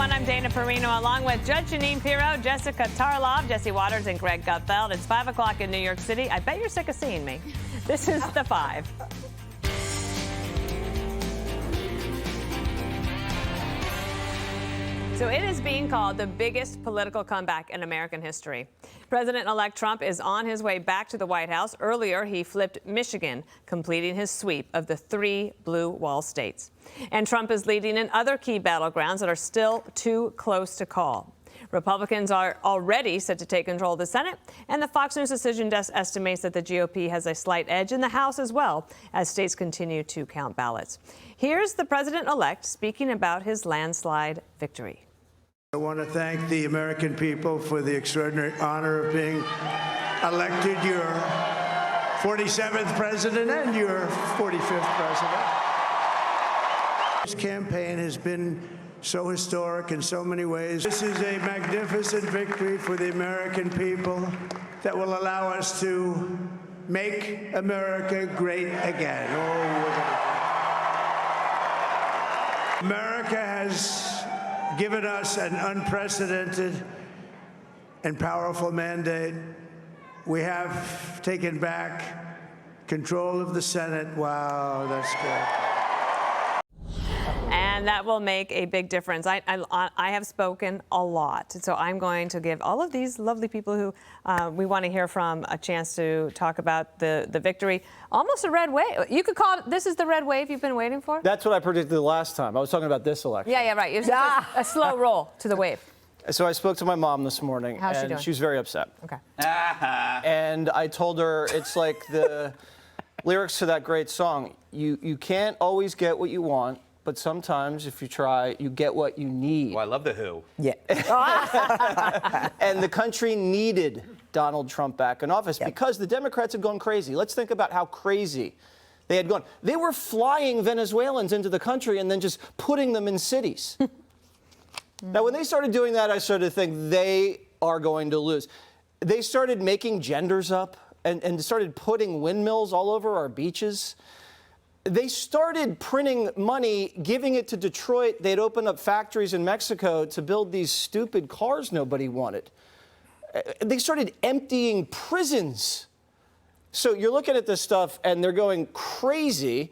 everyone. I'm Dana Perino, along with Judge Janine Pirro, Jessica Tarlov, Jesse Waters, and Greg Gutfeld. It's 5 o'clock in New York City. I bet you're sick of seeing me. This is The Five. So it is being called the biggest political comeback in American history. President-elect Trump is on his way back to the White House. Earlier, he flipped Michigan, completing his sweep of the 3 blue wall states. And Trump is leading in other key battlegrounds that are still too close to call. Republicans are already set to take control of the Senate, and the Fox News Decision Desk estimates that the GOP has a slight edge in the House as well, as states continue to count ballots. Here's the president-elect speaking about his landslide victory. I want to thank the American people for the extraordinary honor of being elected your 47th president and your 45th president. This campaign has been so historic in so many ways. This is a magnificent victory for the American people that will allow us to make America great again. America has given us an unprecedented and powerful mandate. We have taken back control of the Senate. Wow, that's good. And that will make a big difference. I have spoken a lot, so I'm going to give all of these lovely people who we want to hear from a chance to talk about the victory. Almost a red wave. You could call it, this is the red wave you've been waiting for? That's what I predicted the last time. I was talking about this election. Yeah, right. It was a slow roll to the wave. So I spoke to my mom this morning, How's she and doing? she was very upset. Okay. And I told her it's like the lyrics to that great song. You can't always get what you want, but sometimes, if you try, you get what you need. Oh, I love The Who. Yeah. And the country needed Donald Trump back in office because the Democrats had gone crazy. Let's think about how crazy they had gone. They were flying Venezuelans into the country and then just putting them in cities. Now, when they started doing that, I started to think they are going to lose. They started making genders up and started putting windmills all over our beaches. They started printing money, giving it to Detroit. They'd opened up factories in Mexico to build these stupid cars nobody wanted. They started emptying prisons. So you're looking at this stuff, and they're going crazy.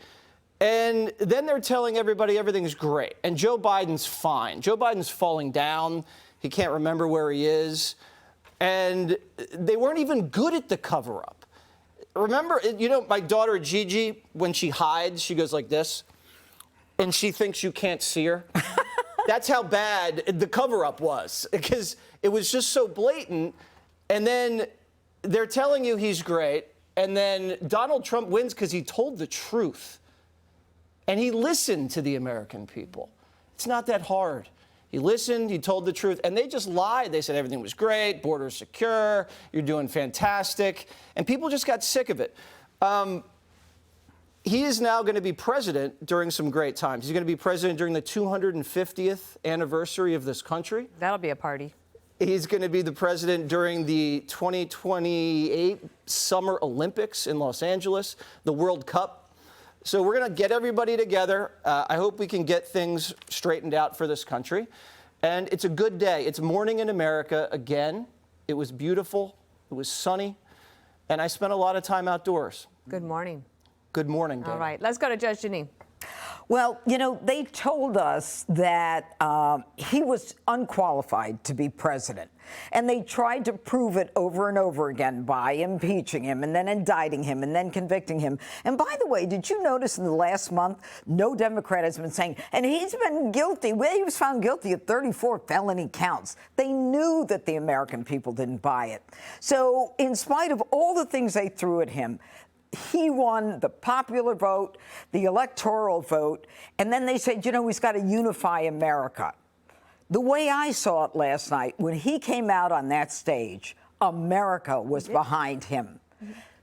And then they're telling everybody everything's great. And Joe Biden's fine. Joe Biden's falling down. He can't remember where he is. And they weren't even good at the cover-up. Remember, you know, my daughter Gigi, when she hides, she goes like this, and she thinks you can't see her. That's how bad the cover-up was, because it was just so blatant. And then they're telling you he's great, and then Donald Trump wins because he told the truth. And he listened to the American people. It's not that hard. He listened, he told the truth, and they just lied. They said everything was great, borders secure, you're doing fantastic, and people just got sick of it. He is now going to be president during some great times. He's going to be president during the 250th anniversary of this country. That'll be a party. He's going to be the president during the 2028 Summer Olympics in Los Angeles, the World Cup. So we're going to get everybody together. I hope we can get things straightened out for this country. And it's a good day. It's morning in America again. It was beautiful. It was sunny. And I spent a lot of time outdoors. Good morning. Good morning, Dana. All right, let's go to Judge Janine. Well, you know, they told us that he was unqualified to be president. And they tried to prove it over and over again by impeaching him and then indicting him and then convicting him. And by the way, did you notice in the last month, no Democrat has been saying, and he's been guilty. Well, he was found guilty of 34 felony counts. They knew that the American people didn't buy it. So in spite of all the things they threw at him, he won the popular vote, the electoral vote, and then they said, you know, he's got to unify America. The way I saw it last night, when he came out on that stage, America was behind him.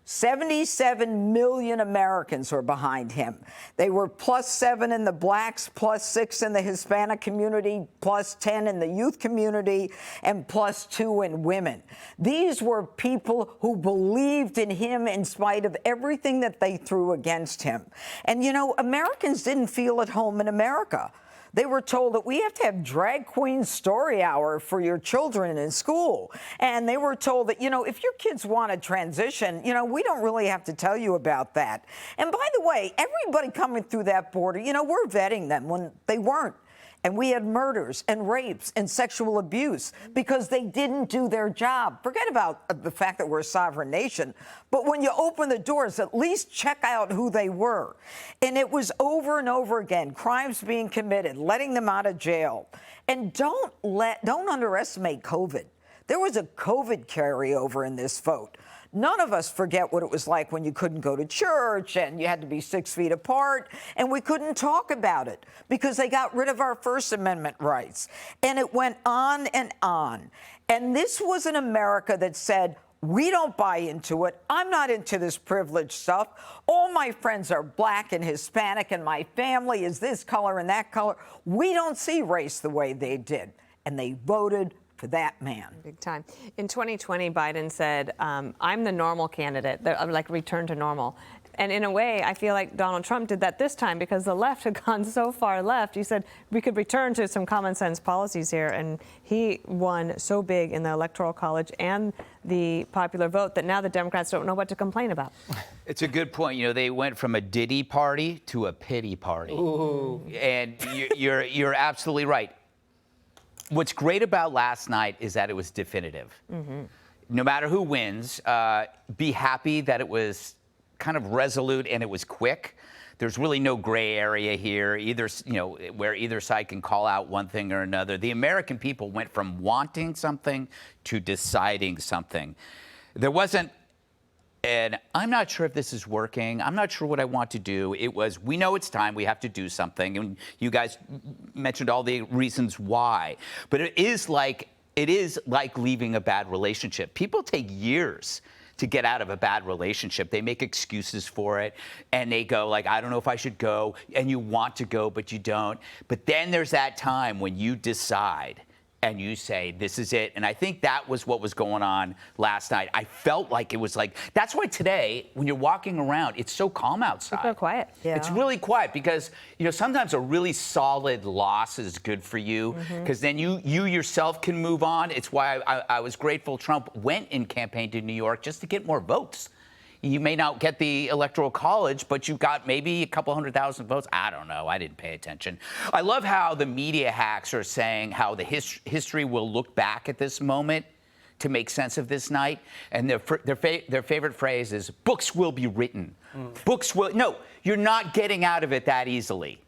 77 million Americans were behind him. They were +7 in the blacks, +6 in the Hispanic community, +10 in the youth community, and +2 in women. These were people who believed in him in spite of everything that they threw against him. And, you know, Americans didn't feel at home in America. They were told that we have to have drag queen story hour for your children in school. And they were told that, if your kids want to transition, we don't really have to tell you about that. And by the way, everybody coming through that border, we're vetting them when they weren't. And we had murders and rapes and sexual abuse because they didn't do their job. Forget about the fact that we're a sovereign nation. But when you open the doors, at least check out who they were. And it was over and over again, crimes being committed, letting them out of jail. And don't underestimate COVID. There was a COVID carryover in this vote. None of us forget what it was like when you couldn't go to church and you had to be 6 feet apart, and we couldn't talk about it because they got rid of our First Amendment rights. And it went on and on. And this was an America that said, we don't buy into it. I'm not into this privileged stuff. All my friends are black and Hispanic, and my family is this color and that color. We don't see race the way they did. And they voted for that man. Big time. In 2020, Biden said, I'm the normal candidate, like return to normal. And in a way, I feel like Donald Trump did that this time because the left had gone so far left. He said we could return to some common sense policies here. And he won so big in the Electoral College and the popular vote that now the Democrats don't know what to complain about. It's a good point. They went from a Diddy party to a pity party. Ooh. And you're absolutely right. What's great about last night is that it was definitive. Mm-hmm. No matter who wins, be happy that it was kind of resolute and it was quick. There's really no gray area here, where either side can call out one thing or another. The American people went from wanting something to deciding something. There wasn't, and I'm not sure if this is working. I'm not sure what I want to do. It was, we know it's time. We have to do something. And you guys mentioned all the reasons why. But it is like leaving a bad relationship. People take years to get out of a bad relationship. They make excuses for it. And they go like, I don't know if I should go. And you want to go, but you don't. But then there's that time when you decide and you say, this is it. And I think that was what was going on last night. I felt like it was like, that's why today, when you're walking around, it's so calm outside. People are quiet. Yeah. It's really quiet because, sometimes a really solid loss is good for you because then you yourself can move on. It's why I was grateful Trump went and campaigned to New York just to get more votes. You may not get the Electoral College, but you got maybe a couple 100,000 votes. I don't know. I didn't pay attention. I love how the media hacks are saying how the history will look back at this moment to make sense of this night. And their favorite phrase is, books will be written. Books will. No, you're not getting out of it that easily.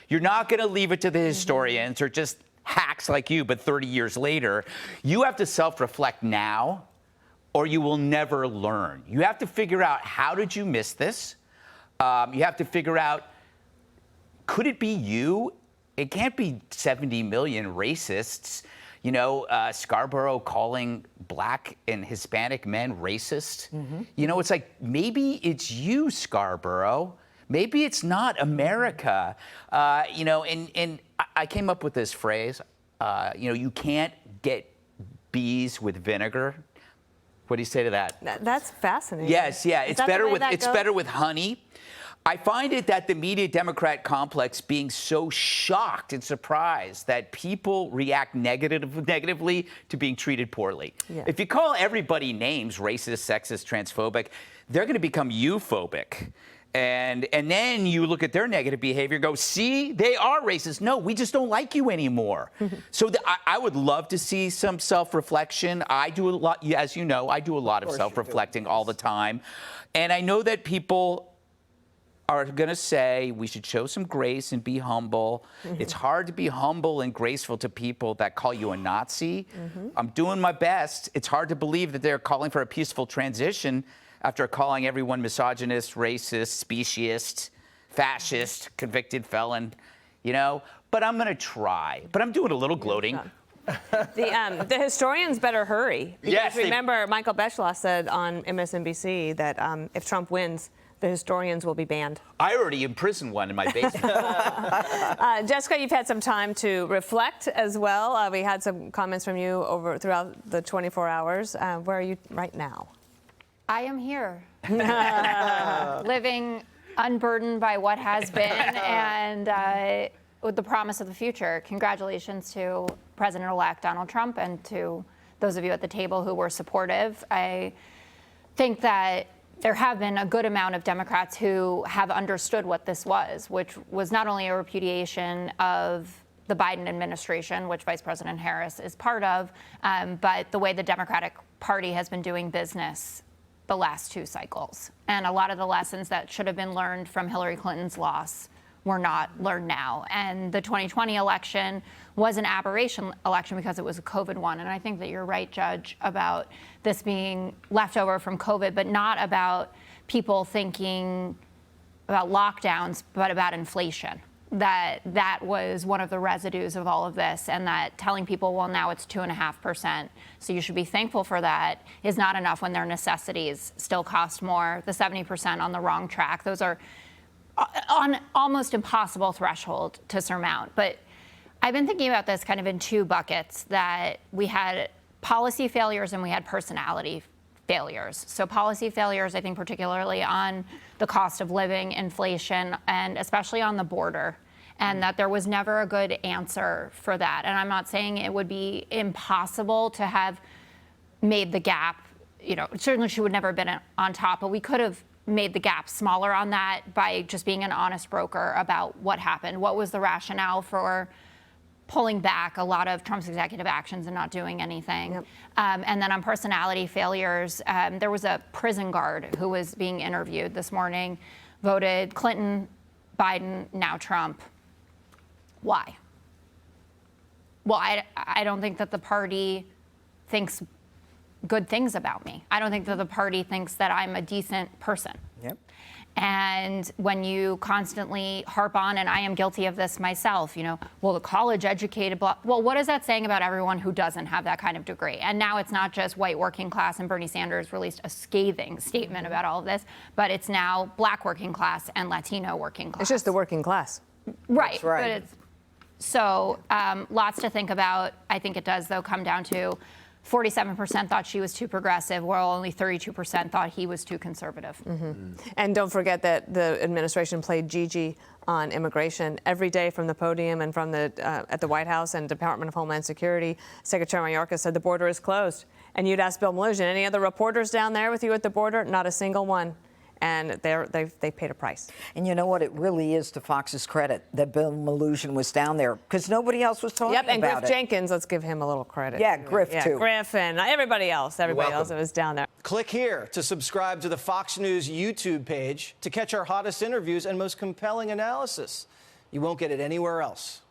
You're not going to leave it to the historians or just hacks like you, but 30 years later. You have to self-reflect now, or you will never learn. You have to figure out, how did you miss this? You have to figure out, could it be you? It can't be 70 million racists. Scarborough calling black and Hispanic men racist. It's like, maybe it's you, Scarborough. Maybe it's not America. And I came up with this phrase, you can't get bees with vinegar. What do you say to that? That's fascinating. Yes, yeah. It's better with honey. I find it that the media Democrat complex being so shocked and surprised that people react negatively to being treated poorly. Yeah. If you call everybody names, racist, sexist, transphobic, they're going to become euphobic. And then you look at their negative behavior and go, see, they are racist. No, we just don't like you anymore. So I would love to see some self-reflection. I do a lot, as you know, I do a lot of self-reflecting all the time. And I know that people are going to say we should show some grace and be humble. It's hard to be humble and graceful to people that call you a Nazi. I'm doing my best. It's hard to believe that they're calling for a peaceful transition after calling everyone misogynist, racist, speciest, fascist, convicted felon, But I'm going to try. But I'm doing a little gloating. The historians better hurry. Because yes, remember, Michael Beschloss said on MSNBC that if Trump wins, the historians will be banned. I already imprisoned one in my basement. Jessica, you've had some time to reflect as well. We had some comments from you throughout the 24 hours. Where are you right now? I am here, living unburdened by what has been and the promise of the future. Congratulations to President-elect Donald Trump and to those of you at the table who were supportive. I think that there have been a good amount of Democrats who have understood what this was, which was not only a repudiation of the Biden administration, which Vice President Harris is part of, but the way the Democratic Party has been doing business the last 2 cycles. And a lot of the lessons that should have been learned from Hillary Clinton's loss were not learned now. And the 2020 election was an aberration election because it was a COVID one. And I think that you're right, Judge, about this being leftover from COVID, but not about people thinking about lockdowns, but about inflation. That was one of the residues of all of this, and that telling people, well, now it's 2.5%, so you should be thankful for that, is not enough when their necessities still cost more. The 70% on the wrong track, those are on almost impossible threshold to surmount. But I've been thinking about this kind of in 2 buckets, that we had policy failures and we had personality failures. So policy failures, I think, particularly on the cost of living, inflation, and especially on the border, and that there was never a good answer for that. And I'm not saying it would be impossible to have made the gap, certainly she would never have been on top, but we could have made the gap smaller on that by just being an honest broker about what happened. What was the rationale for pulling back a lot of Trump's executive actions and not doing anything? Yep. And then on personality failures, there was a prison guard who was being interviewed this morning, voted Clinton, Biden, now Trump. Why? Well, I don't think that the party thinks good things about me. I don't think that the party thinks that I'm a decent person. Yep. And when you constantly harp on, and I am guilty of this myself, well, the college educated, well, what is that saying about everyone who doesn't have that kind of degree? And now it's not just white working class, and Bernie Sanders released a scathing statement about all of this, but it's now black working class and Latino working class. It's just the working class. Right. That's right. But it's, so lots to think about. I think it does, though, come down to 47% thought she was too progressive, while only 32% thought he was too conservative. Mm-hmm. And don't forget that the administration played Gigi on immigration every day from the podium and from the at the White House and Department of Homeland Security. Secretary Mayorkas said the border is closed. And you'd ask Bill Melugin, any other reporters down there with you at the border? Not a single one. And they paid a price. And you know what? It really is to Fox's credit that Bill Melugin was down there, because nobody else was talking about it. Yep, and Griff Jenkins, let's give him a little credit. Yeah, Griff, too. Griff and everybody else that was down there. Click here to subscribe to the Fox News YouTube page to catch our hottest interviews and most compelling analysis. You won't get it anywhere else.